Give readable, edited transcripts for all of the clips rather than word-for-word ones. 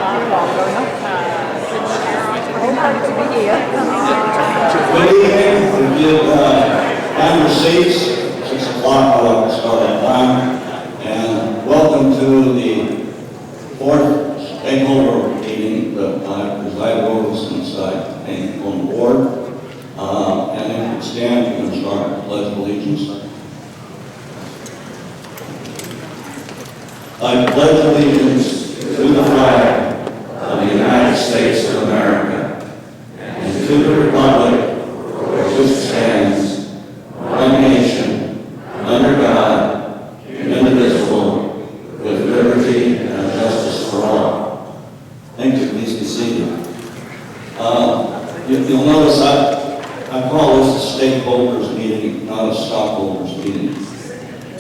Good evening. If you find your seats, 6 o'clock, I like to start on time. And welcome to the fourth stakeholder meeting that I've presided over since I came on board. And if you stand, you can start the Pledge of Allegiance. I pledge allegiance to the flag of the United States of America and to the republic for which it stands, one nation, under God, indivisible, with liberty and justice for all. Thank you. Please be seated. You'll notice I call this a stakeholders meeting, not a stockholders meeting.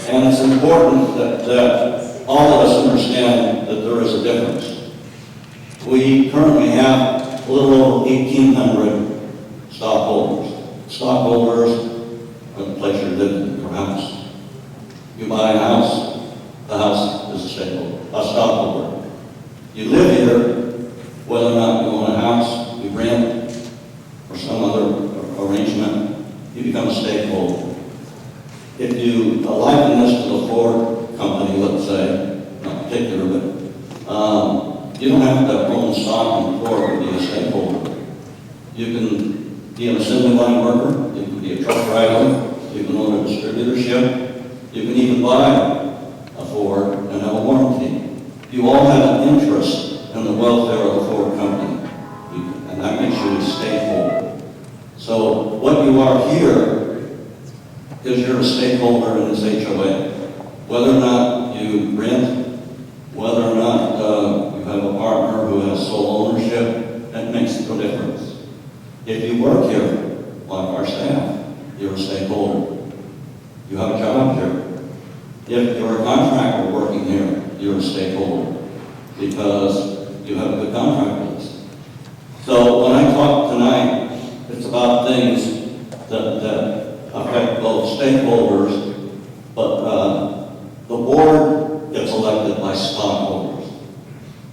And it's important that all of us understand that there is a difference. We currently have a little over 1,800 stockholders. Stockholders are the place you live in, your house. You buy a house, the house is a stockholder. You live here, whether or not you own a house, you rent, or some other arrangement, you become a stakeholder. If you liken this to the Ford company, let's say, not particular, but you don't have to own stock in Ford to be a stakeholder. You can be an assembly line worker, you can be a truck driver, you can own a distributorship, you can even buy a Ford and have a warranty. You all have an interest in the welfare of the Ford company, and that makes you a stakeholder. So what you are here is you're a stakeholder in this HOA. Whether or not you rent, whether or not you have a partner who has sole ownership, that makes no difference. If you work here, like our staff, you're a stakeholder. You have a job here. If you're a contractor working here, you're a stakeholder because you have a good contract with us. So when I talk tonight, it's about things that affect both stakeholders, but the board gets elected by stockholders.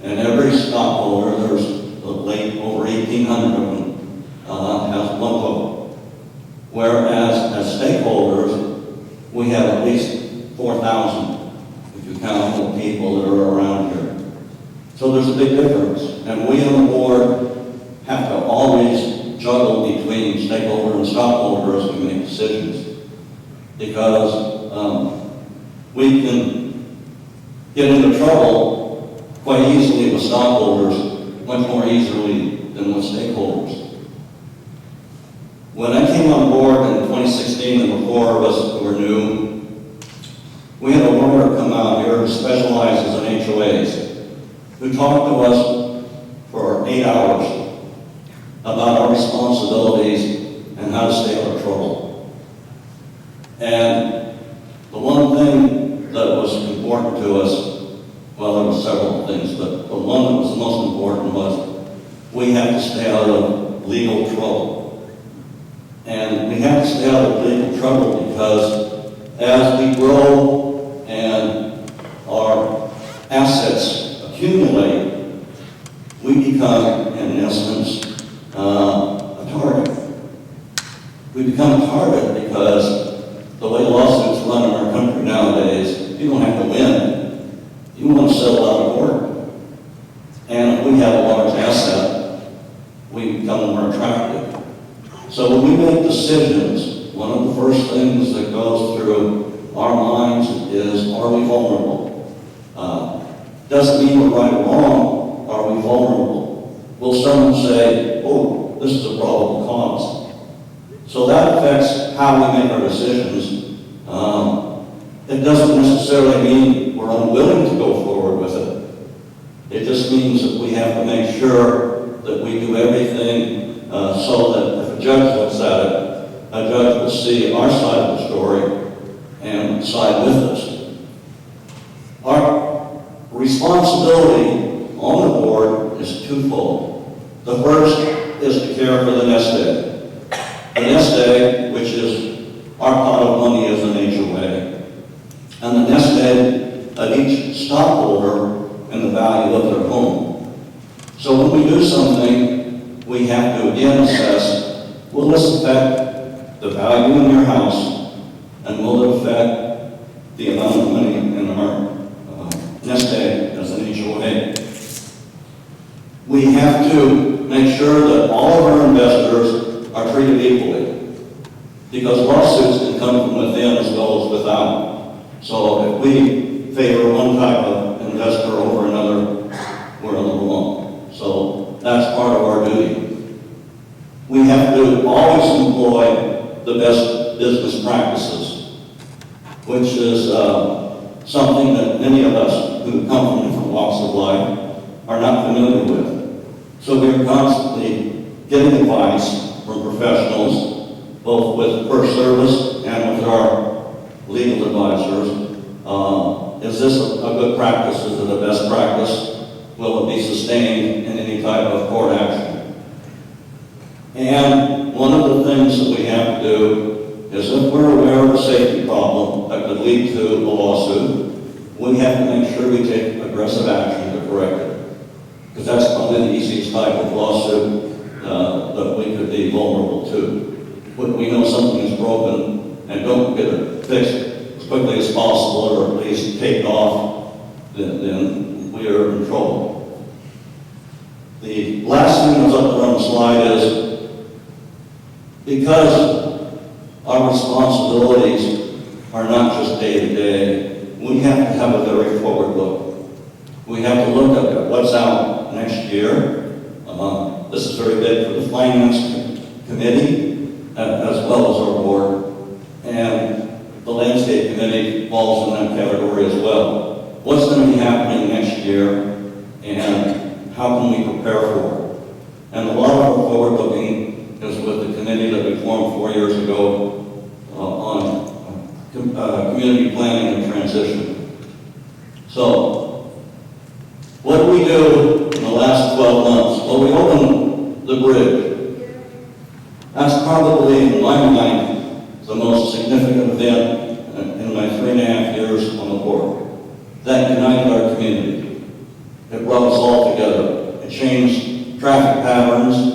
And every stockholder, there's over 1,800 of them, has one vote. Whereas as stakeholders, we have at least 4,000, if you count the people that are around here. So there's a big difference. And we on the board have to always juggle between stakeholder and stockholder as we make decisions. Because we can get into trouble quite easily with stockholders, much more easily than with stakeholders. When I came on board in 2016, and the four of us who were new, we had a lawyer come out here who specializes in HOAs, who talked to us for 8 hours about our responsibilities and how to stay out of trouble. And the one thing that was important to us, well, there were several things, but the one that was the most important was we have to stay out of legal trouble. And we have to stay out of legal trouble because as we grow and our assets accumulate, we become, in essence, a target. We become a target because the way lawsuits run in our country nowadays, you don't have to win. You want to settle out of court. And if we have a large asset, we become more attractive. So when we make decisions, one of the first things that goes through our minds is, are we vulnerable? Doesn't mean we're right or wrong. Are we vulnerable? Will someone say, oh, this is a probable cause? So that affects how we make our decisions. It doesn't necessarily mean we're unwilling to go forward with it. It just means that we have to make sure that we do everything so that if a judge looks at it, a judge will see our side of the story and side with us. Our responsibility on the board is twofold. The first is to care for the nest egg. The nest egg, which is our pot of money as an HOA, and the nest egg of each stockholder and the value of their home. So when we do something, we have to again assess, will this affect the value in your house, and will it affect the amount of money in our nest egg as an HOA? We have to make sure that all of our investors are treated equally, because lawsuits can come from within as well as without. So if we favor one type of investor over another, we're in the wrong. So that's part of our duty. We have to always employ the best business practices, which is something that many of us who come from different walks of life are not familiar with. So we are constantly getting advice from professionals, both with First Service and with our legal advisors. Is this a good practice? Is it a best practice? Will it be sustained in any type of court action? And one of the things that we have to do is, if we're aware of a safety problem that could lead to a lawsuit, we have to make sure we take aggressive action to correct it. Because that's probably the easiest type of lawsuit that we could be vulnerable to. When we know something is broken and don't get it fixed as quickly as possible, or at least take off, then we are in trouble. The last thing that's up there on the slide is, because our responsibilities are not just day to day, we have to have a very forward look. We have to look at what's out next year. This is very big for the Finance Committee, as well as our board. And the Landscape Committee falls in that category as well. What's going to be happening next year, and how can we prepare for it? And a lot of our forward looking is with the committee that we formed 4 years ago on community planning and transition. So, what do we do in the last 12 months? Well, we opened the bridge. That's probably, in my mind, the most significant event in my 3.5 years on the board. That united our community. It brought us all together. It changed traffic patterns,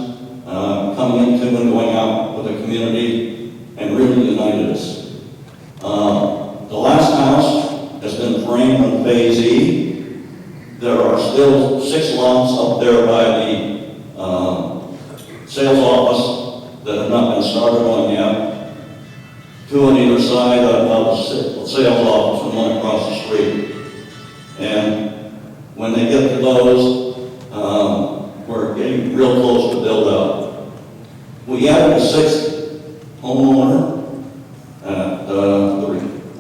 coming into and going out with the community, and really united us. The last house has been framed on Phase E. There are still 6 lots up there by the sales office that have not been started on yet. 2 on either side of the sales office and 1 across the street. And when they get to those, we're getting real close to build out. We added a 6th homeowner at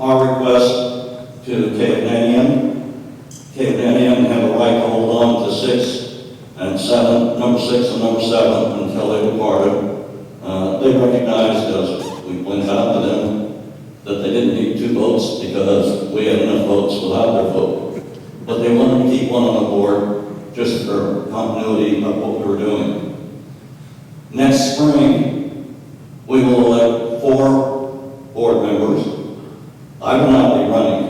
our request to Caledonian. Caledonian have a right to hold on to 6 and 7, number 6 and number 7 until they departed. They recognized, as we pointed out to them, that they didn't need 2 votes because we had enough votes without their vote. But they wanted to keep 1 on the board just for continuity of what we were doing. Next spring, we will elect 4 board members. I will not be running.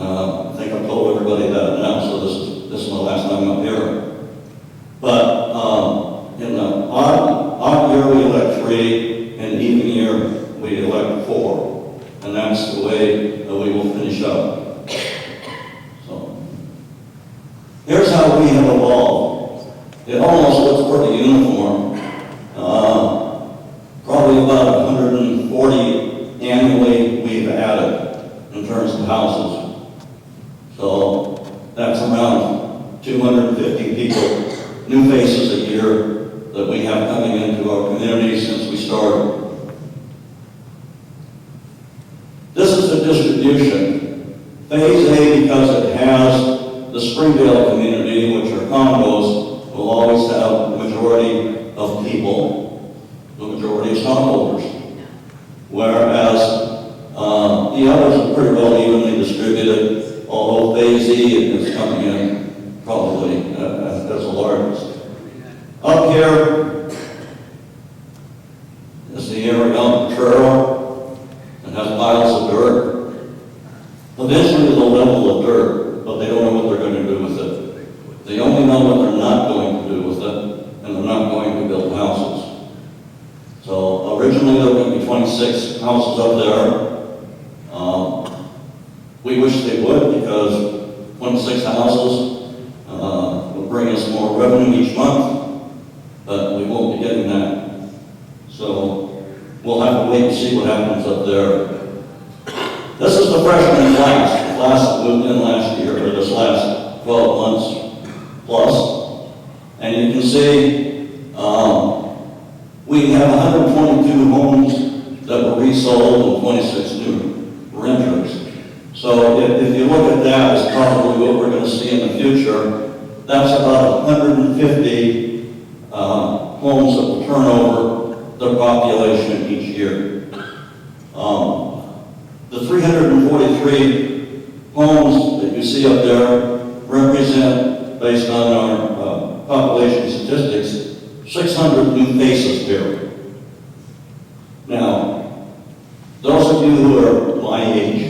I think I've told everybody that now, so this is my last time up here. But in the odd year, we elect 3, and even year, we elect 4. And that's the way that we will finish up. Here's how we have evolved. It almost looks pretty uniform. Probably about 140 annually we've added in terms of houses. So that's around 250 people, new faces a year that we have coming into our community since we started. This is the distribution. Phase A, because it has the Springdale community, which are condos, will always have the majority of people, the majority of stockholders. Whereas the others are pretty well evenly distributed, although Phase E is coming in probably as the largest. Up here is the area of Potrero. It has piles of dirt. Eventually they'll level the dirt, but they don't know what they're going to do with it. They only know what they're not We wish they would, because 26 houses will bring us more revenue each month, but we won't be getting that. So we'll have to wait and see what happens up there. This is the freshman class, the class that moved in last year, or this last 12 months plus. And you can see we have 122 homes that were resold and 26 new renters. So if you look at that as probably what we're going to see in the future, that's about 150 homes that will turn over the population each year. The 343 homes that you see up there represent, based on our population statistics, 600 new faces here. Now, those of you who are my age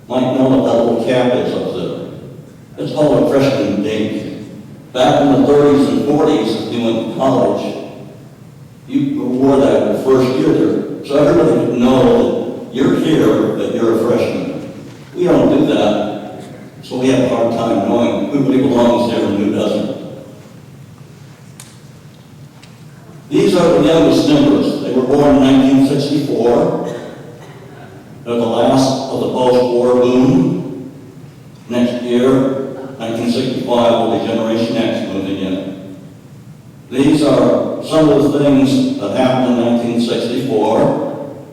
might know what that little cap is up there. It's called a freshman date. Back in the 30s and 40s, if you went to college, you wore that the first year there. So everybody would know that you're here, but you're a freshman. We don't do that, so we have a hard time knowing who really belongs there and who doesn't. These are the youngest members. They were born in 1964. They're the last of the post-war boom. Next year, 1965, will be Generation X moving in. These are some of the things that happened in 1964.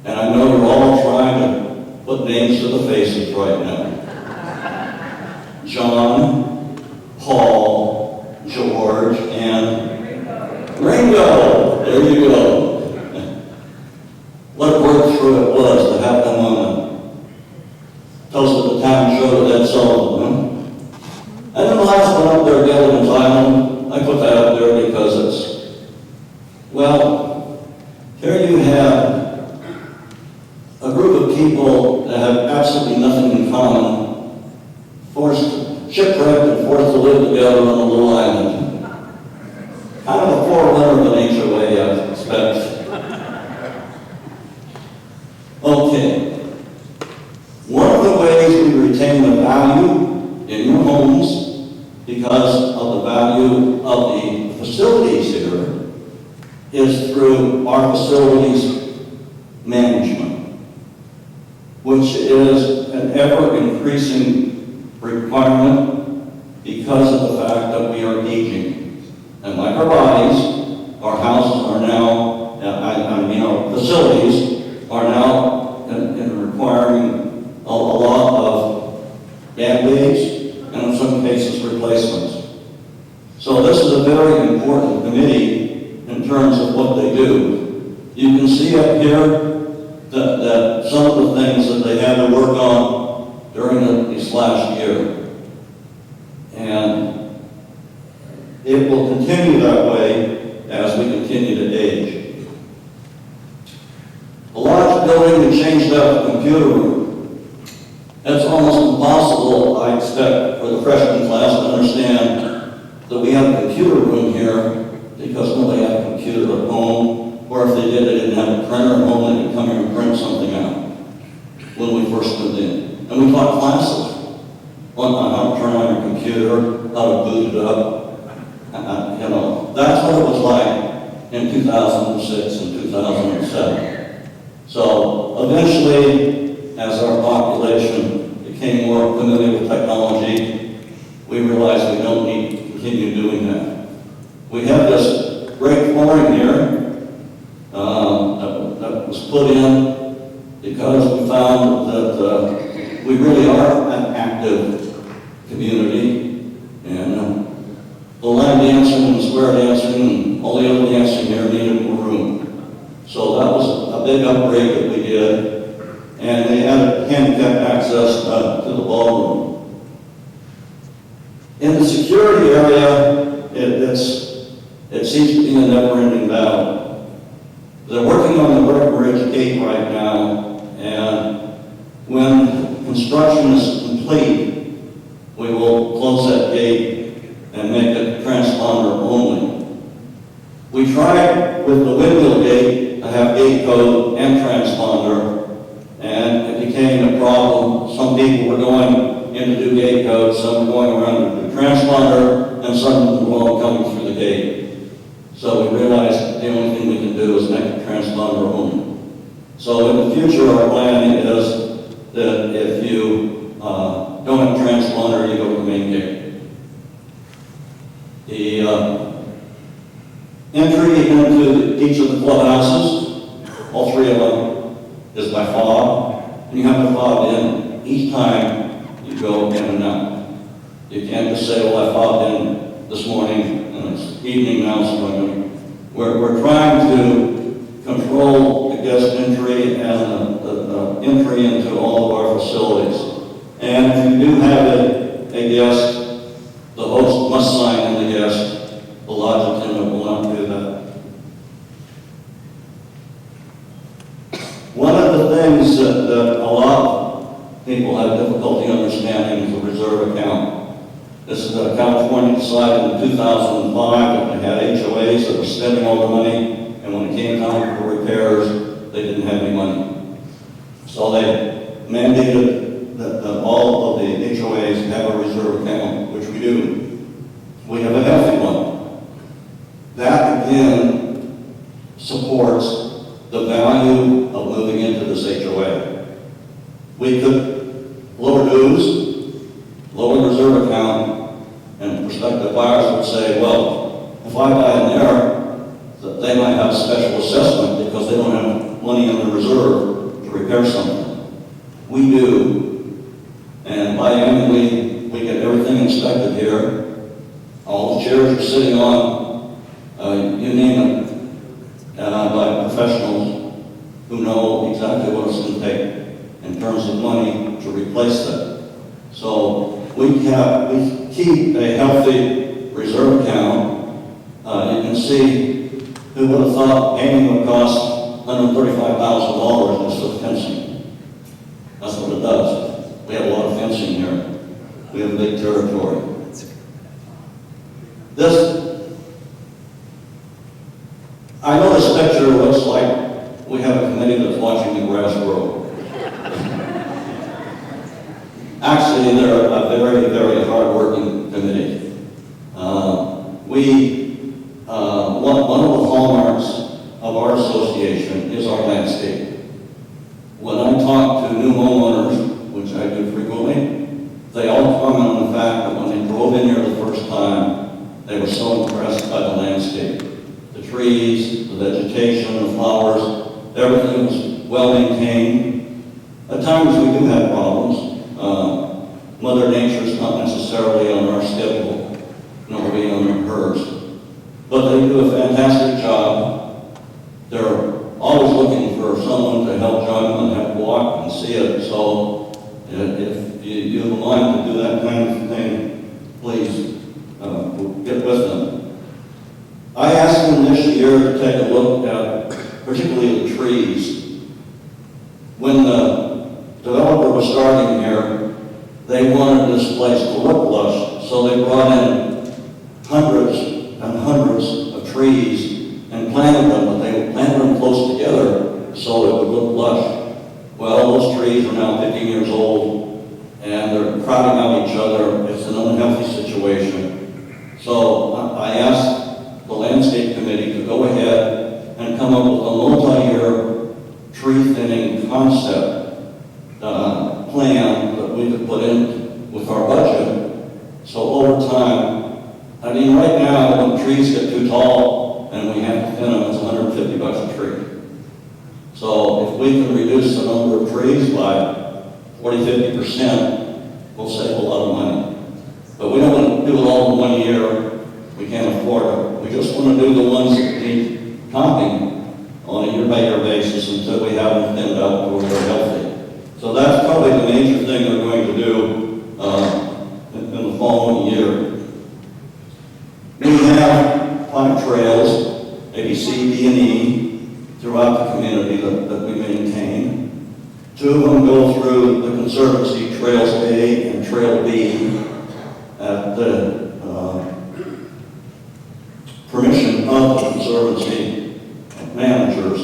And I know you're all trying to put names to the faces right now. John, Paul, George, and Ringo. There you go. What a breakthrough it was to have them on the Toast of the Town show with Ed Sullivan. And then the last one up there, Gilligan's Island, I put that up there because it's, well, here you have a group of people that have absolutely nothing in common, shipwrecked and forced to live together on a little island. Kind of a forerunner of an HOA, I expect. Okay. One of the ways we retain the value in your homes because of the value of the facilities here is through our facilities management, which is an ever-increasing requirement because of the fact that we are aging. And like our bodies, our houses are now, our facilities are now in requiring a lot of band-aids and in some cases replacements. So this is a very important committee in terms of what they do. You can see up here that some of the things that they had to work on during this last year. And it will continue that way as we continue to age. A large building that changed out a computer room. It's almost impossible, I expect, for the freshman class to understand that we have a computer room here because nobody had a computer at home, or if they did, they didn't have a printer at home, they could come here and print something out when we first moved in. And we taught classes on how to turn on your computer, how to boot it up. That's what it was like in 2006 and 2007. So eventually, as our population became more familiar with technology, we realized we don't need to continue doing that. We have this great flooring here that was put in because we found that we really are an active community, and the line dancing and square dancing and all the other dancing here needed more room. So that was a big upgrade that we did, and they added handicap access to the ballroom. In the security area, it seems to be a never-ending battle. They're working on the Breckenridge Gate right now, and when construction is complete, we will close that gate and make it transponder only. We tried with the windmill gate to have gate code and transponder, and it became a problem wood, some going around the transponder, and some along coming through the gate. So we realized the only thing we can do is make the transponder only. So in the future, our plan is that if you don't have a transponder, you go to the main gate. The entry into each of the clubhouses, all three of them, is by fob, and you have to fob in each time you go in and out. You can't just say, well, I fobbed in this morning, and it's evening now, so we're trying to control the guest entry and the entry into all of our facilities. And if you do have a guest, the host must sign in the guest. The lodge attendant will not do that. One of the things that a lot of people have difficulty understanding is the reserve account. This is California decided in 2005 that they had HOAs that were spending all the money, and when it came time for repairs, they didn't have any money. So they mandated that all of the HOAs have a reserve account, which we do. We have a healthy one. That, again, supports the value of moving into this HOA. We could lower dues, lower reserve account, and prospective buyers would say, well, if I buy in there, they might have a special assessment because they don't have money in the reserve to repair something. We do, and biannually, we get everything inspected here. All the chairs are sitting on, you name it, by professionals who know exactly what it's going to take in terms of money to replace that. So we keep a healthy reserve account. You can see who would have thought painting would cost $135,000 just for fencing. That's what it does. We have a lot of fencing here. We have a big territory. I know this picture looks like we have a committee that's watching the grass grow. Actually, they're a very, very hard-working committee. One of the hallmarks of our association is our landscape. When I talk to new homeowners, which I do frequently, they all comment on the fact that when they drove in here the first time, they were so impressed by the landscape. The trees, the vegetation, the flowers, everything was well maintained. At times we do have problems. Mother Nature is not necessarily on our schedule, nor we on hers. But they do a fantastic job. They're always looking for someone to help join them and help walk and see it. So if you have a mind to do that kind of thing, please get with them. I asked them this year to take a look at particularly the trees. When the developer was starting here, they wanted this place to look lush, so they brought in hundreds and hundreds of trees and planted them, but they planted them close together so it would look lush. Well, those trees are now 15 years old, and they're crowding out each other. It's an unhealthy situation. So I asked the landscape committee to go ahead and come up with a multi-year tree thinning concept plan that we could put in with our budget. So over time, I mean, right now, when trees get too tall and we have to thin them, it's $150 a tree. So if we can reduce the number of trees by 40–50%, we'll save a lot of money. But we don't want to do it all in 1 year. We can't afford it. We just want to do the ones that need topping on a year-by-year basis until we have them thinned out to where they're healthy. So that's probably the major thing we're going to do in the following year. We have 5 trails, A, B, C, D, and E, throughout the community that we maintain. 2 of them go through the Conservancy, Trails A and Trail B, at the permission of the Conservancy managers,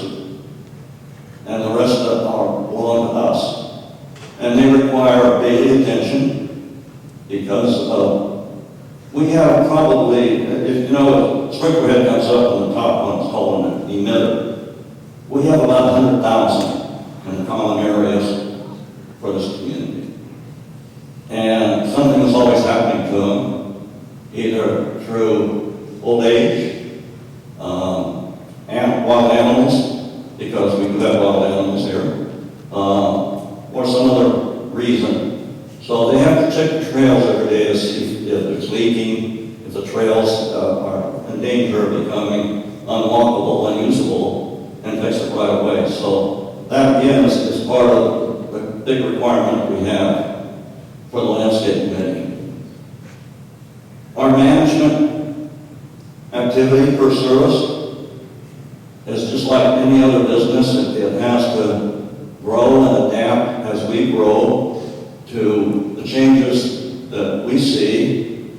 and the rest of them belong to us. And they require daily attention. because we have probably, if you know, a sprinkler head comes up on the top one, it's called an emitter. We have about 100,000 in the common areas for this community. And something is always happening to them, either through old age, and wild animals, because we do have wild animals here, or some other reason. So they have to check the trails every day to see if it's leaking, if the trails are in danger of becoming unwalkable, unusable, and fix it right away. So that again is part of the big requirement we have for the landscape committee. Our management activity per service is just like any other business. It has to grow and adapt as we grow to the changes that we see.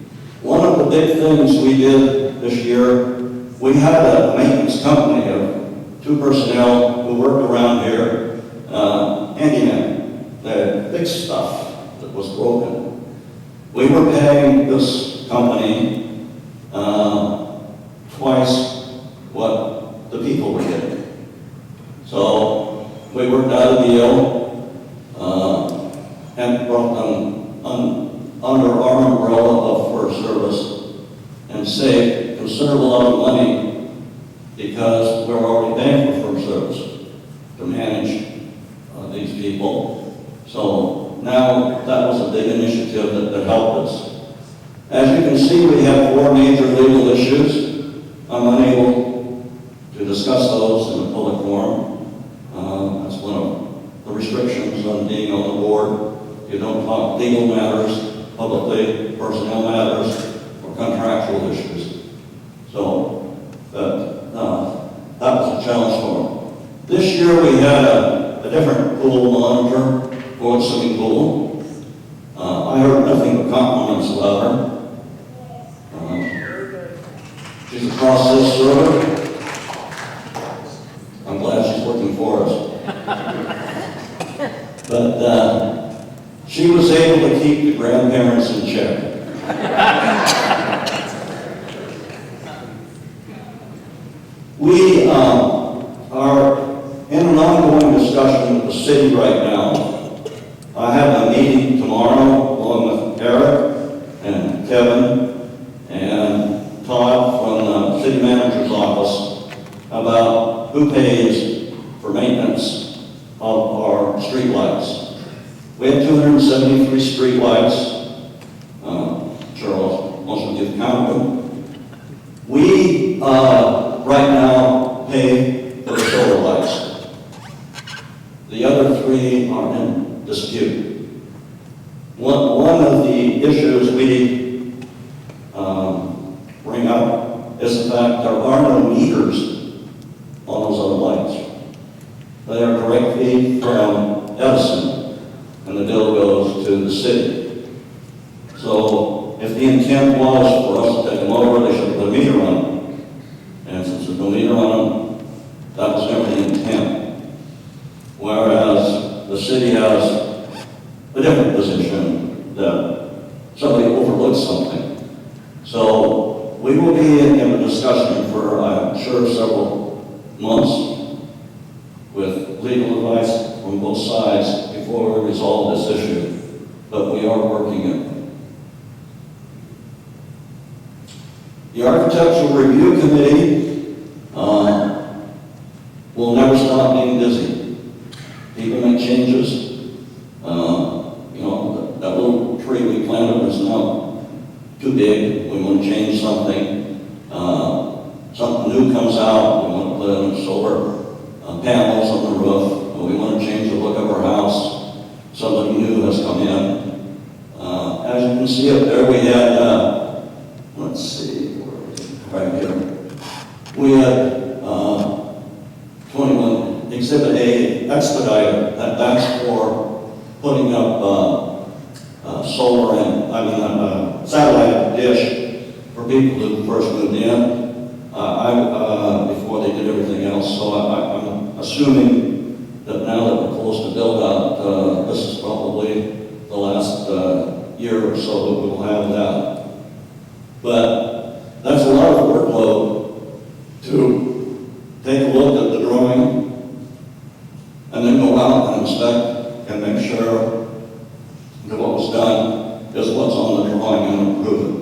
One of the big things we did this year, we had a maintenance company of 2 personnel who worked around here, handymen, that fixed stuff that was broken. We were paying this company twice what the people were getting. So we worked out a deal and brought them under our umbrella of First Service and saved a considerable amount of money because we're already paying for First Service to manage these people. So now that was a big initiative that helped us. As you can see, we have 4 major legal issues. I'm unable to discuss those in a public forum. That's one of the restrictions on being on the board. You don't talk legal matters publicly, personnel matters, or contractual issues. So that was a challenge for them. This year we had a different pool monitor for the swimming pool. I heard nothing but compliments about her. She's a process server. I'm glad she's working for us. But she was able to keep the grandparents in check. We are in an ongoing discussion with the city right now. I have a meeting tomorrow along with Eric and Kevin and Todd from the city manager's office about who pays for maintenance of our street lights. We have 273 street lights. Charles, most of you count them. We right now pay for the solar lights. The other 3 are in dispute. One of the issues we bring up is the fact there are no meters on those other lights. They are direct feed from Edison, and the bill goes to the city. So if the intent was for us to take them over, they should put a meter on them. And since there's no meter on them, that was never the intent. Whereas the city has a different position that somebody overlooks something. So we will be in a discussion for, I'm sure, several months with legal advice from both sides before we resolve this issue. But we are working it. The Architectural Review Committee will never stop being busy. People make changes. That little tree we planted is now too big. We want to change something. Something new comes out. We want to put in solar panels on the roof. We want to change the look of our house. Somebody new has come in. As you can see up there, we had, let's see, right here. We had 21, Exhibit A, expediter. That's for putting up solar and, satellite dish for people who first moved in. Before they did everything else. So I'm assuming that now that we're close to build out, this is probably the last year or so that we'll have that. But that's a lot of workload to take a look at the drawing and then go out and inspect and make sure that what was done is what's on the drawing and improve it.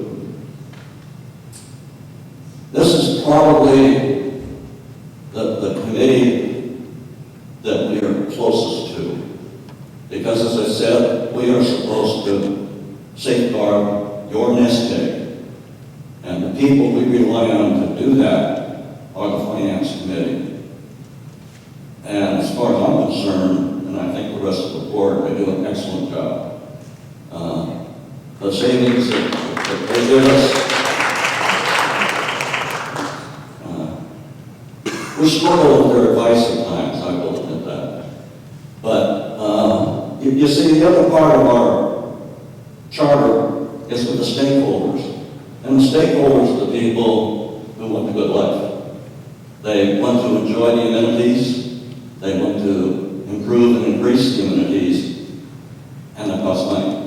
This is probably the committee that we are closest to, because as I said, we are supposed to safeguard your nest egg, and the people we rely on to do that are the Finance Committee. And as far as I'm concerned, and I think the rest of the board, they do an excellent job. The savings that they give us, we struggle with their advice at times, I will admit that. But you see, the other part of our charter is with the stakeholders. And the stakeholders are the people who want the good life. They want to enjoy the amenities, they want to improve and increase the amenities, and it costs money.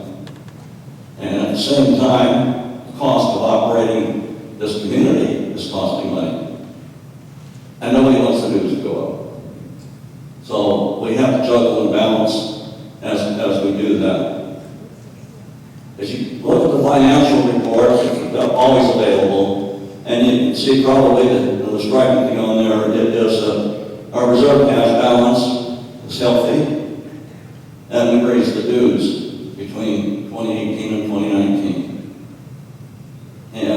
And at the same time, the cost of operating this community is costing money. And nobody wants the dues to go up. So we have to juggle and balance as we do that. As you look at the financial reports, which are always available, and you can see probably the striking thing on there is our reserve cash balance is healthy, and we raised the dues between 2018 and 2019. And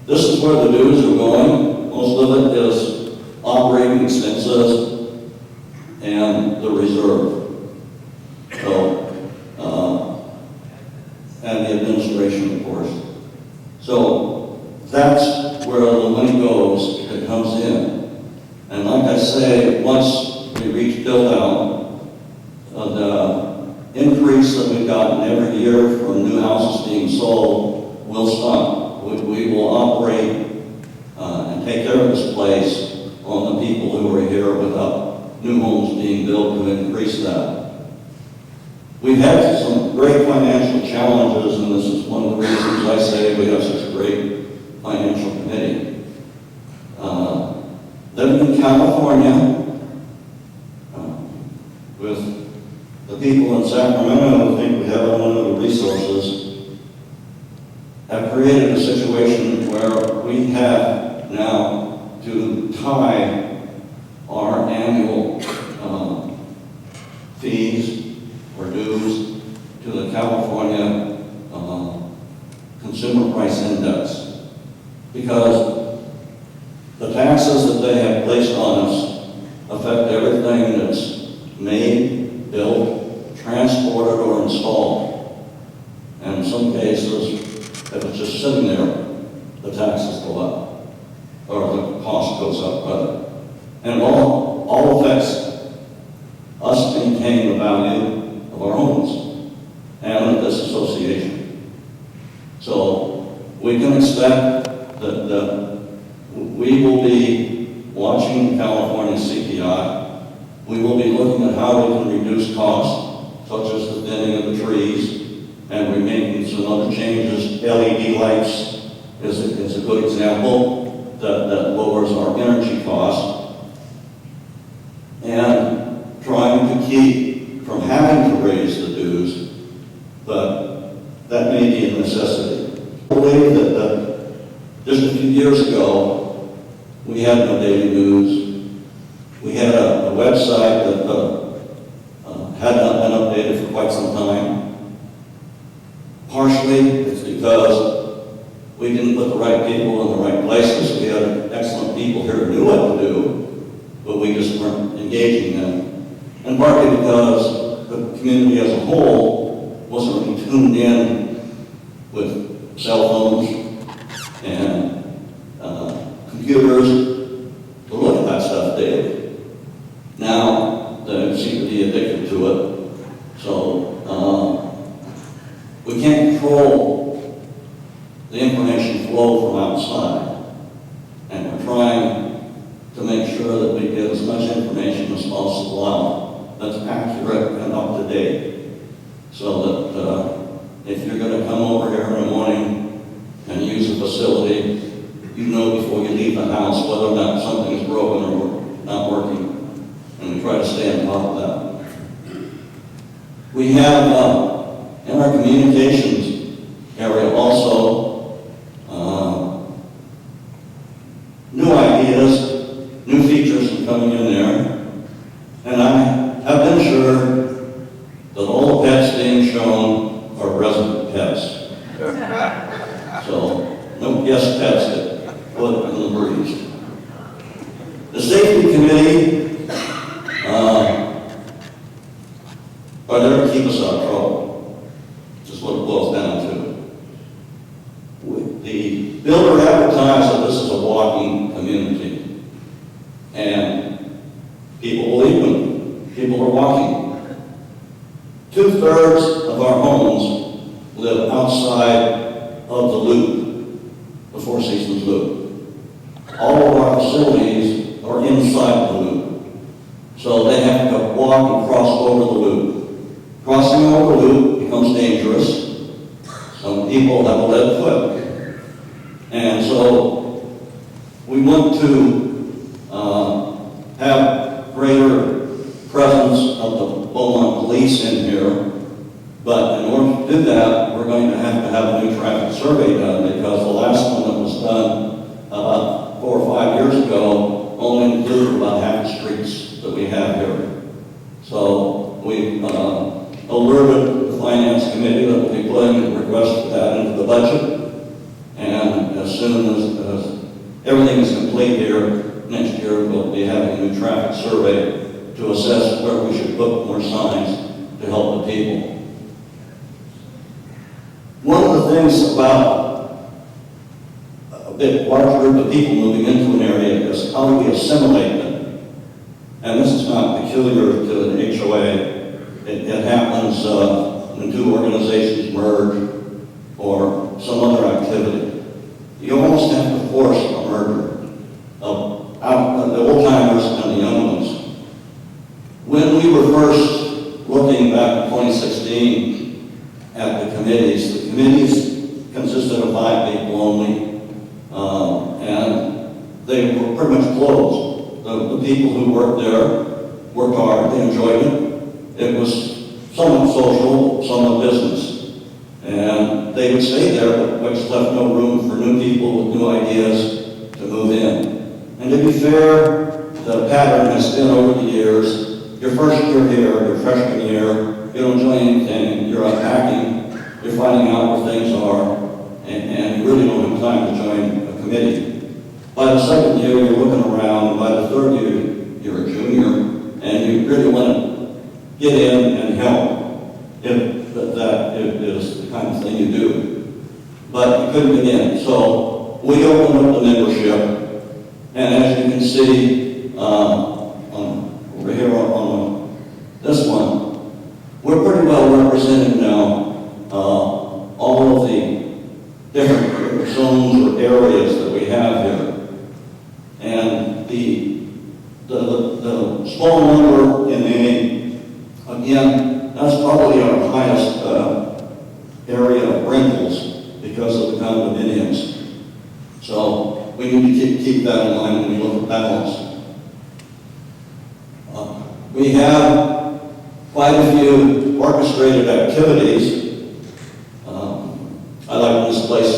this is where the dues are going. Most of it is operating expenses and the reserve. So, and the administration, of course. So that's where the money goes that comes in. And like I say, once we reach build out, the increase that we've gotten every year from new houses being sold will stop. We will operate and take care of this place on the people who are here without new homes being built to increase that. We've had some great financial challenges, and this is one of the reasons I say we have such a great financial committee. Living in California, with the people in Sacramento who think we have unlimited resources, have created a situation where we have now to tie our annual fees or dues to the California Consumer Price Index, because the taxes that they have placed on us affect everything that's made, built, transported, or installed. And in some cases, if it's just sitting there, the taxes go up, or the cost goes up, rather. And it all affects us maintaining the value of our homes and of this association. So we can expect that we will be watching California CPI. We will be looking at how we can reduce costs, such as the thinning of the trees, and we're making some other changes. LED lights is a good example that lowers our energy costs. And trying to keep from having to raise the dues, but that may be a necessity. I believe that just a few years ago, we had no daily news. We had a website that had not been updated for quite some time. Partially, it's because we didn't put the right people in the right places. We had excellent people here who knew what to do, but we just weren't engaging them. And partly because the community as a whole wasn't really tuned in with cell phones and computers to look at that stuff daily. Now, they seem to be addicted to it. So, we can't control the information flow from outside. And we're trying to make sure that we get as much information as possible out that's accurate and up to date, so that if you're going to come over here in the morning and use the facility, you know before you leave the house whether or not something is broken or not working. And we try to stay on top of that. We have in our communications area also new ideas, new features coming in there. And I have been sure that all the pets being shown are resident pets. So, no guest pets that float in the breeze. The safety committee are there to keep us out of trouble. Just what it boils down to. The builder advertised that this is a walking community. And people believe them. People are walking. 2/3 of our homes live outside of the loop, the Four Seasons Loop. All of our facilities are inside the loop. So they have to walk and cross over the loop. Crossing over the loop becomes dangerous. Some people have a lead foot. And so we want to have greater presence of the Beaumont police in here. But in order to do that, we're going to have a new traffic survey done, because the last one that was done about 4 or 5 years ago only included about half the streets that we have here. So we alerted the Finance Committee that we'll be putting a request for that into the budget. And as soon as everything is complete here, next year we'll be having a new traffic survey to assess where we should put more signs to help the people. One of the things about a bit larger group of people moving into an area is how do we assimilate them? And this is not peculiar to an HOA. It happens when two organizations merge or some other activity. You almost have to force a merger of the old-timers and the young ones. When we were first looking back in 2016 at the committees consisted of 5 people only, and they were pretty much closed. The people who worked there worked hard, they enjoyed it. It was somewhat social, somewhat business. And they would stay there, but which left no room for new people with new ideas to move in. And to be fair, the pattern has been over the years. Your first year here, your freshman year, you don't enjoy anything, you're unpacking, you're finding out where things are, and you really don't have time to join a committee. By the second year, you're looking around, and by the third year, you're a junior, and you really want to get in and help, if that is the kind of thing you do. But you couldn't get in. So we opened up the membership, and as you can see over here on this one, we're pretty well represented now. All of the different zones or areas that we have here. And the small number in A, again, that's probably our highest area of rentals because of the condominiums. So we need to keep that in mind when we look at balance. We have quite a few orchestrated activities. I like this place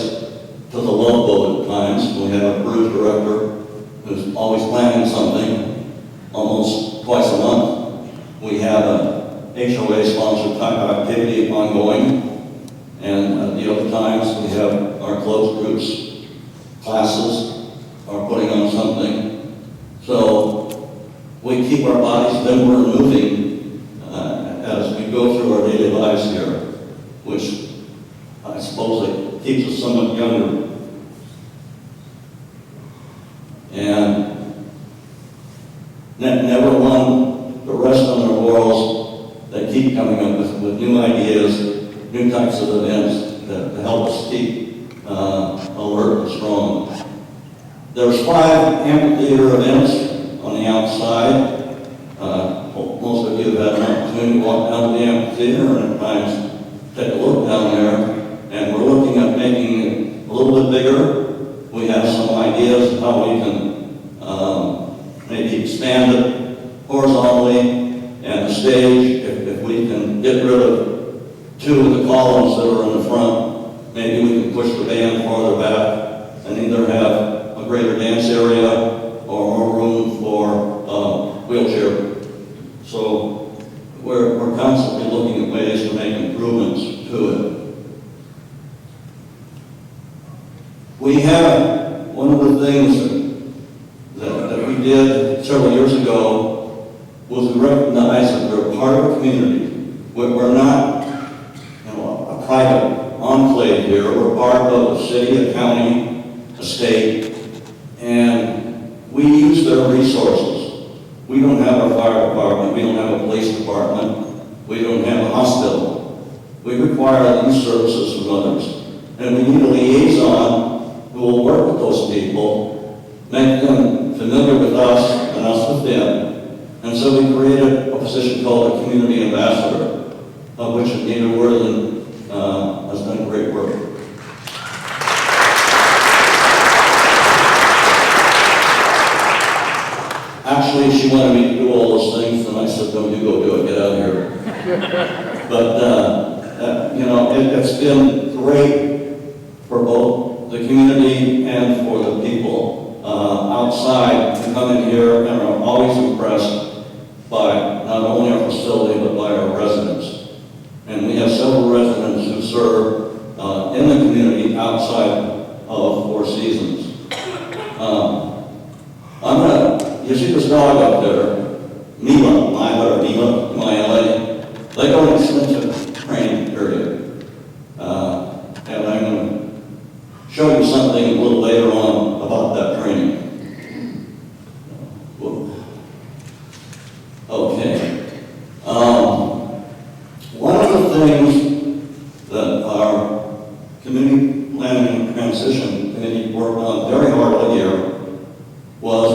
to the Love Boat at times. We have a cruise director who's always planning something almost twice a month. We have a HOA-sponsored type of activity ongoing. And the other times we have our closed groups, classes are putting on something. So we keep our bodies limber and moving as we go through our daily lives here, which I suppose it keeps us somewhat younger. And never won the rest on their laurels. They keep coming up with new ideas, new types of events to help us keep alert and strong. There's 5 amphitheater events on the outside. Most of you have had an opportunity to walk down to the amphitheater, and at times take a look down there, and we're looking at making it a little bit bigger. We have some ideas of how we can maybe expand it horizontally, and the stage, if we can get rid of two of the columns that are in the front, maybe we can push the band farther back and either have a greater dance area or more room for wheelchair. So we're constantly looking at ways to make improvements to it. We have one of the things that we did several years ago was we recognized that we're part of a community. We're not a private enclave here. We're part of a city, a county, a state, and we use their resources. We don't have a fire department. We don't have a police department. We don't have a hospital. We require these services from others. And we need a liaison who will work with those people, make them familiar with us and us with them. And so we created a position called a community ambassador, of which Anita Worthing has done great work. Actually, she wanted me to do all those things, and I said, no, you go do it, get out of here. But, it's been great for both the community and for the people outside to come in here and are always impressed by not only our facility, but by our residents. And we have several residents who serve in the community outside of Four Seasons. You see this dog up there, Mila, M-I-L-A. They go an extensive training period. And I'm going to show you something a little later on about that training. Okay. One of the things that our community planning and transition committee worked on very hard here was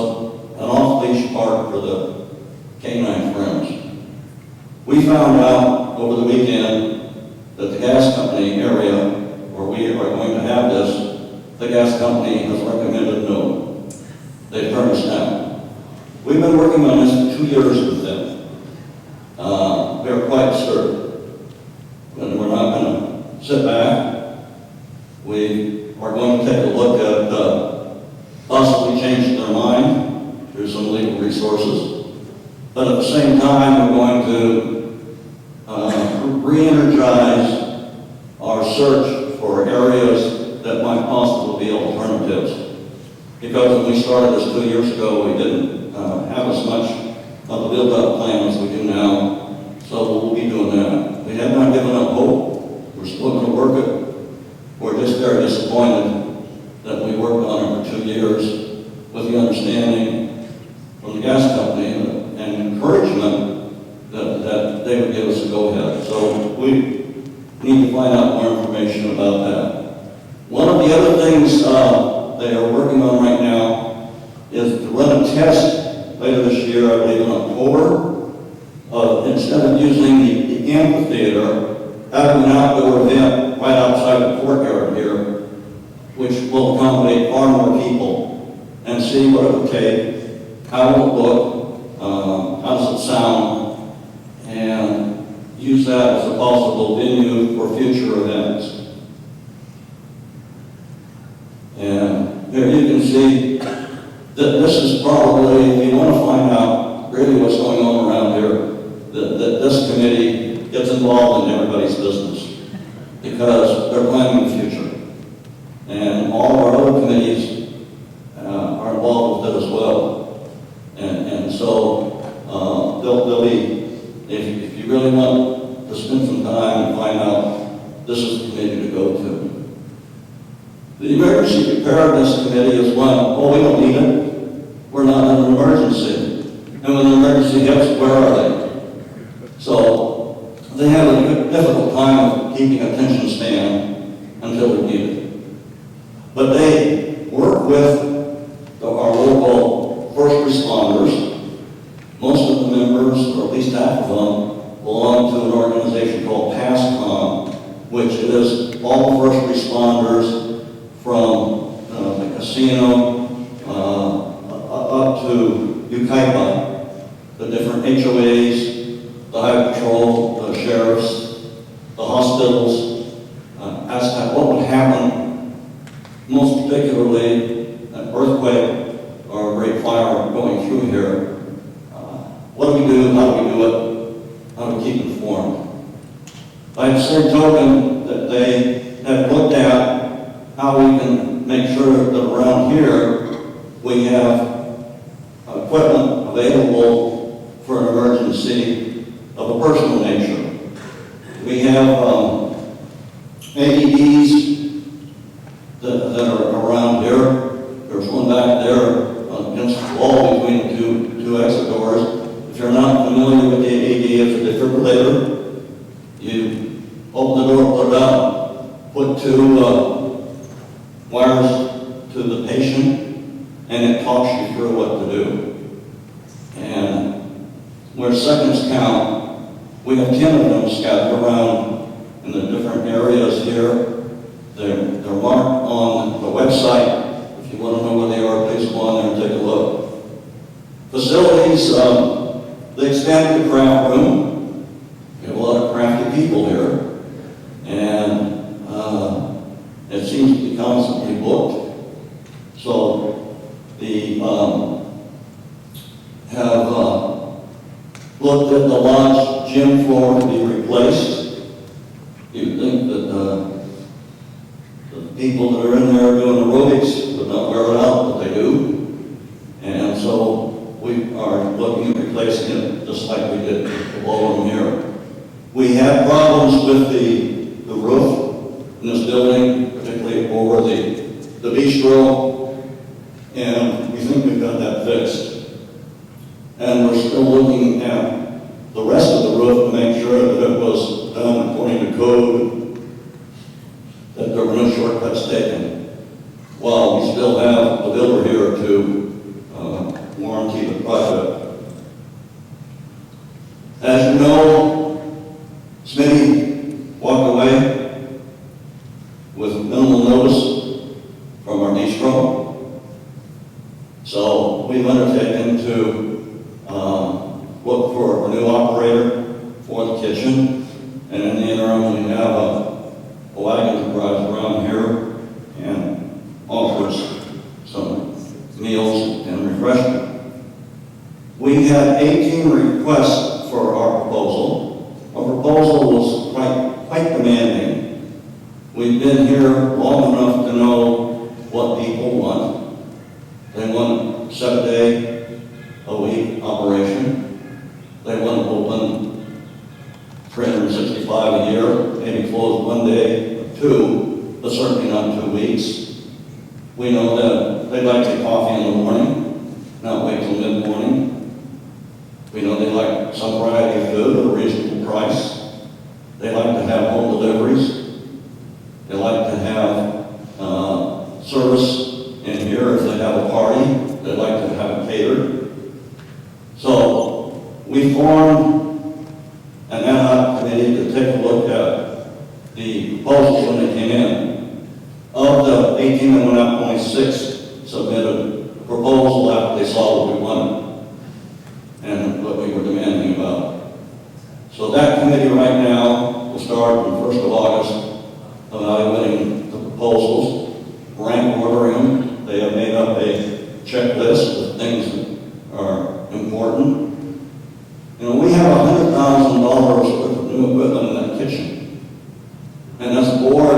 an off-leash park for the canine friends. We found out over the weekend that the gas company area where we are going to have this, the gas company has recommended no. They've turned us down. We've been working on this for 2 years with them. They're quite certain. And we're not going to sit back. We are going to take a look at possibly changing their mind through some legal resources. But at the same time, we're going to re-energize our search for areas that might possibly be alternatives. Because when we started this 2 years ago, we didn't have as much of a build-up plan as we do now. So we'll be doing that. We have not given up hope. We're still going to work it. We're just very disappointed that we worked on it for 2 years with the understanding from the gas company and encouragement that they would give us a go-ahead. So we need to find out more information about that. One of the other things they are working on right now is to run a test later this year, I believe in October, instead of using the amphitheater, having an outdoor event right outside the courtyard here, which will accommodate far more people, and see what it would take, how it will look, how does it sound, and use that as a possible venue for future events. And here you can see that this is probably, if you want to find out really what's going on around here, that this committee gets involved in everybody's business because they're planning the future. And all of our other committees are involved with it as well. And so they'll be, if you really want to spend some time and find out, this is the committee to go to. The Emergency Preparedness Committee is one, we don't need it. We're not in an emergency. And when an emergency hits, where are they? So they have a difficult time of keeping attention span until we need it. But they work with our local first responders. Most of the members, or at least half of them, belong to an organization called PASCOM, which is all first responders from the casino up to Yucaipa, the different HOAs, the Highway Patrol, the sheriffs, the hospitals, as to what would happen, most particularly an earthquake or a great fire going through here. What do we do? How do we do it? How do we keep informed? By the same token that they have looked at how we can make sure that around here we have equipment available for an emergency of a personal nature. We have AEDs that are around here. There's one back there against the wall between two exit doors. If you're not familiar with the AED, it's a defibrillator. You open the door, put it out, put two wires to the patient, and it talks you through what to do. And where seconds count, we have 10 of them scattered around in the different areas here. They're marked on the website. If you want to know where they are, please go on there and take a look. Facilities, they expanded the craft room. We have a lot of crafty people here. And it seems to be constantly booked. So the have looked at the lodge gym floor to be replaced. You'd think that the people that are in there doing aerobics would not wear it out, but they do. And so we are looking at replacing it just like we did the ballroom here. We had problems with the roof in this building, particularly over the bistro, and we think we've got that fixed. And we're still looking at the rest of the roof to make sure that it was done according to code, that there were no shortcuts taken, while we still have the builder here to warranty the project. As you know, Smitty walked away with minimal notice from our bistro. So we've undertaken to look for a new operator for the kitchen. And in the interim, we have a wagon that drives around here and offers some meals and refreshment. We had 18 requests for our proposal. Our proposal was quite demanding. We've been here long enough to know what people want. They want a 7-day-a-week operation. They want to open 365 a year, maybe close one day or two, but certainly not 2 weeks. We know that they like their coffee in the morning, not wait till mid-morning. We know they like some variety of food at a reasonable price. They like to have home deliveries. They like to have service in here if they have a party. They like to have it catered. So we formed an ad hoc committee to take a look at the proposals when they came in. Of the 18 that went out, only 6 submitted a proposal after they saw what we wanted and what we were demanding about. So that committee right now will start on the 1st of August evaluating the proposals, rank ordering them. They have made up a checklist of things that are important. You know, we have $100,000 worth of new equipment in that kitchen. And as a board,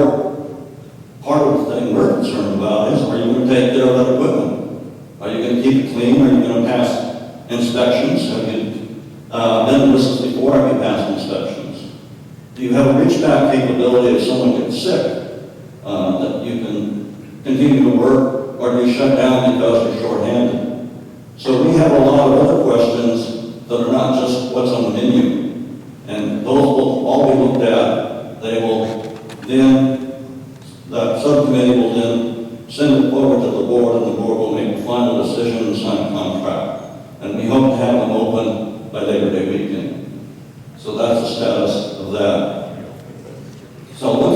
part of the thing we're concerned about is, are you going to take care of that equipment? Are you going to keep it clean? Are you going to pass inspections? Have you been to this before? Have you passed inspections? Do you have a reach-back capability if someone gets sick that you can continue to work, or do you shut down because you're short-handed? So we have a lot of other questions that are not just what's on the menu. And those will all be looked at. They will then, the subcommittee will then send it forward to the board, and the board will make the final decision and sign a contract. And we hope to have them open by Labor Day weekend. So that's the status of that. So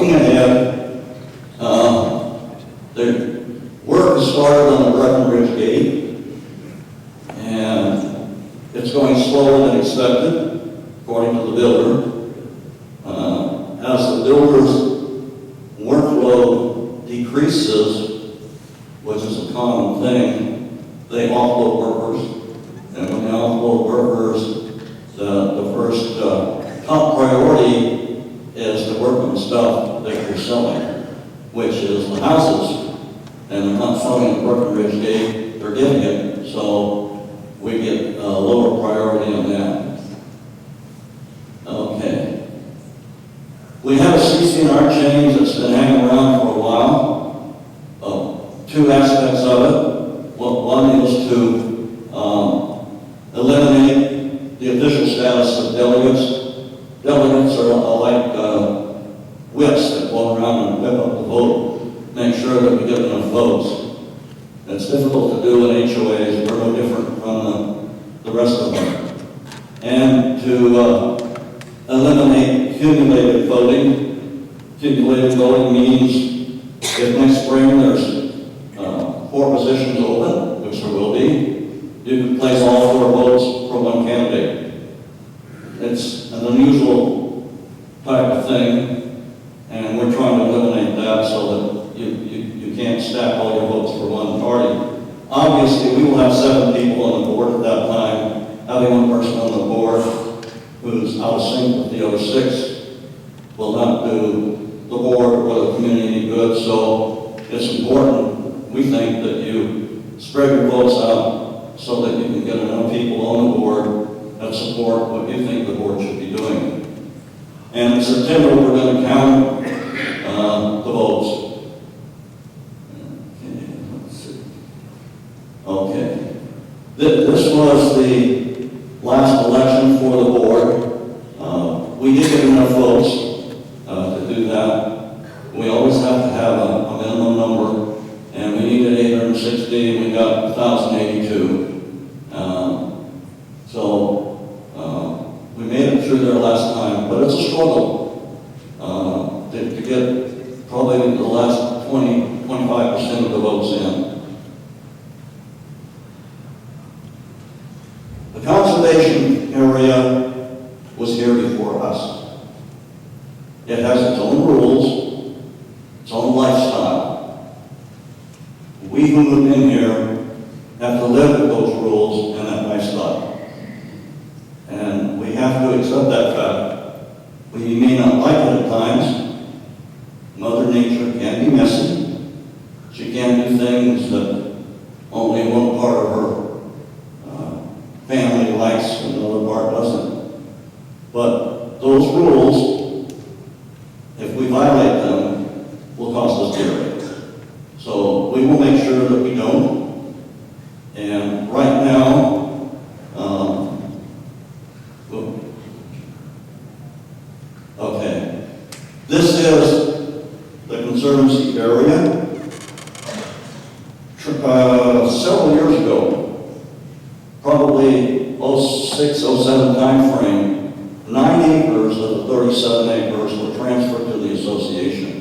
expected, according to the builder. As the builder's workload decreases, which is a common thing, they offload workers. And when they offload workers, the first top priority is to work on the stuff that you're selling, which is the houses. And they're not selling at Breckenridge Gate, they're getting it, so we get a lower priority on that. Okay. We have a CC&R change that's been hanging around for a while. Two aspects of it. One is to eliminate the official status of delegates. Delegates are like whips that walk around and whip up the vote, make sure that we get enough votes. It's difficult to do in HOAs. We're no different from the rest of them. And to eliminate accumulated voting. Accumulated voting means if next spring there's 4 positions open, which there will be, you can place all 4 votes for one candidate. It's an unusual type of thing, and we're trying to eliminate that so that you can't stack all your votes for one party. Obviously, we will have 7 people on the board at that time. Having one person on the board who's out of sync with the other 6 will not do the board or the community any good. So it's important, we think, that you spread your votes out so that you can get enough people on the board that support what you think the board should be doing. And in September, we're going to count the votes. Okay, let's see. Okay. This was the last election for the board. We did get enough votes to do that. We always have to have a minimum number, and we needed 860, and we got 1,082. We made it through there last time, but it's a struggle to get probably the last 25% of the votes in. The conservation area was here before us. It has its own rules, its own lifestyle. We who move in here have to live with those rules and that lifestyle. And we have to accept that fact. We may not like it at times. Mother Nature can be messy. She can do things that only one part of her family likes and the other part doesn't. But those rules, if we violate them, will cost us dearly. So we will make sure that we don't. And right now, okay, this is the Conservancy area. Several years ago, probably 06, 07 time frame, 9 acres of the 37 acres were transferred to the association.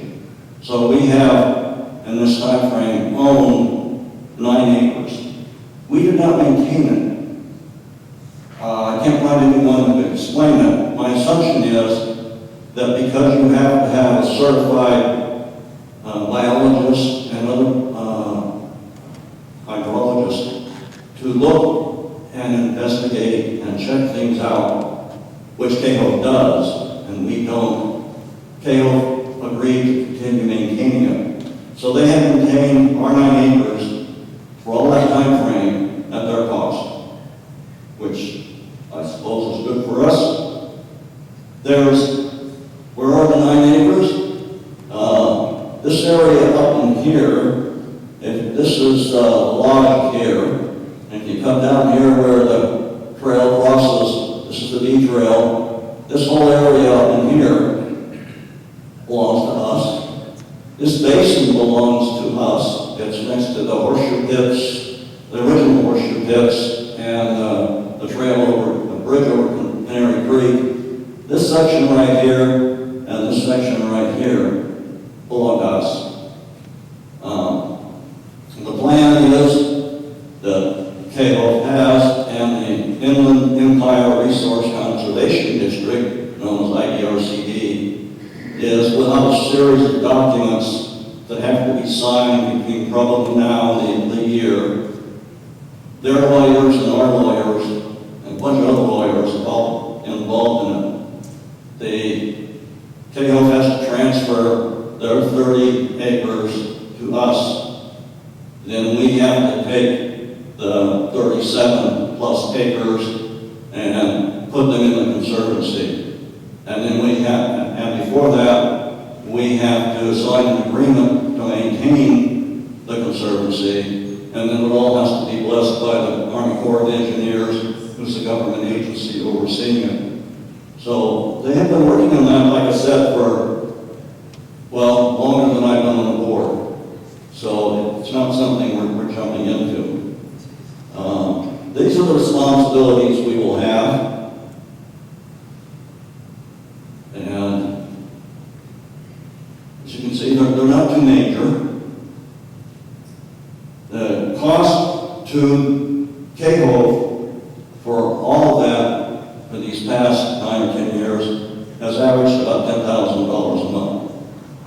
So we have, in this time frame, owned 9 acres. We did not maintain it. I can't find anyone who can explain that. My assumption is that because you have to have a certified biologist and other hydrologists to look and investigate and check things out, which CAHO does, and we don't. CAHO agreed to continue maintaining it. So they have maintained our 9 acres for all that time frame at their cost, which I suppose is good for us. Where are the 9 acres? This area up in here, if this is lodged here, and if you come down here where the trail crosses, this is the B trail, this whole area up in here belongs to us. This basin belongs to us. It's next to the horseshoe pits, the original horseshoe pits, and the trail over, the bridge over Canary Creek. This section right here and this section right here belong to us. The plan is that CAHO has, and the Inland Empire Resource Conservation District, known as IDRCD, is without a series of documents that have to be signed between probably now and the end of the year. Their lawyers and our lawyers and a bunch of other lawyers all involved in it. The KO has to transfer their 30 acres to us. Then we have to take the 37 plus acres and put them in the conservancy. And then and before that, we have to sign an agreement to maintain the conservancy. And then it all has to be blessed by the Army Corps of Engineers, who's the government agency overseeing it. So they have been working on that, like I said, for, well, longer than I've been on the board. So it's not something we're jumping into. These are the responsibilities we will have. And as you can see, they're not too major. The cost to KO for all of that for these past 9 or 10 years has averaged about $10,000 a month.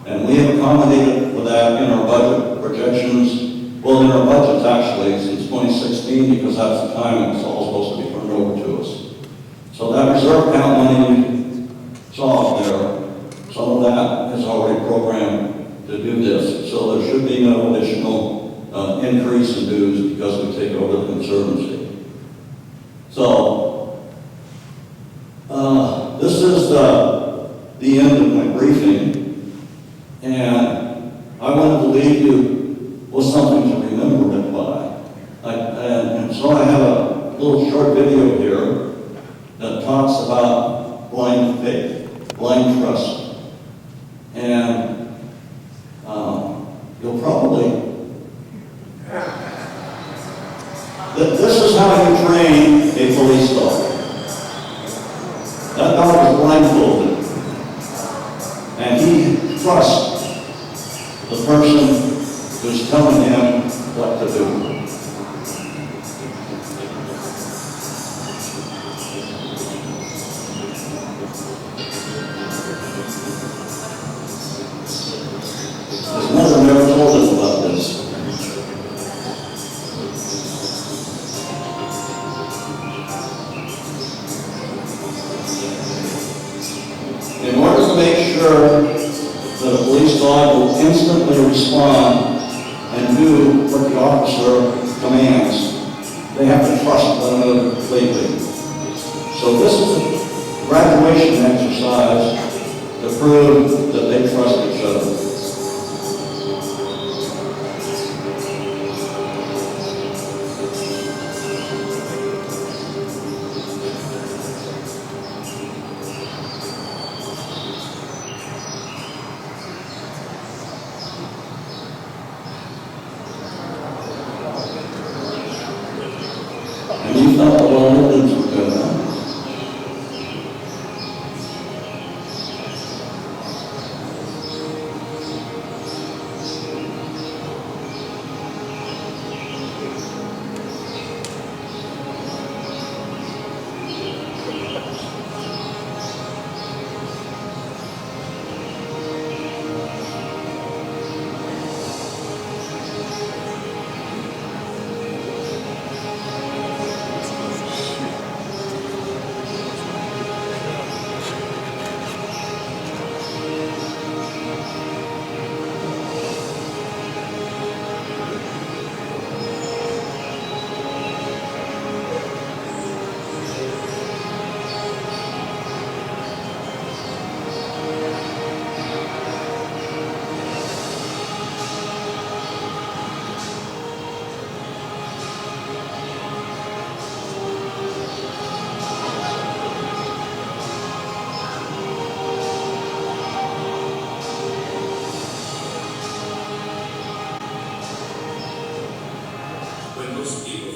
And we have accommodated for that in our budget projections, well, in our budgets actually since 2016, because that's the time it's all supposed to be turned over to us. So that reserve account money you saw up there, some of that is already programmed to do this. So there should be no additional increase in dues because we take over the conservancy. So, this is the end of my briefing, and I wanted to leave you with something to remember it by. And so I have a little short video here that talks about blind faith, blind trust. And you'll probably this is how you train a police dog. That dog is blindfolded, and he trusts the person who's telling him what to do. His mother never told us about this. In order to make sure that a police dog will instantly respond and do what the officer commands, they have to trust one another completely. So this is a graduation exercise to prove that they trust each other. And you thought the long things were good, huh? When those people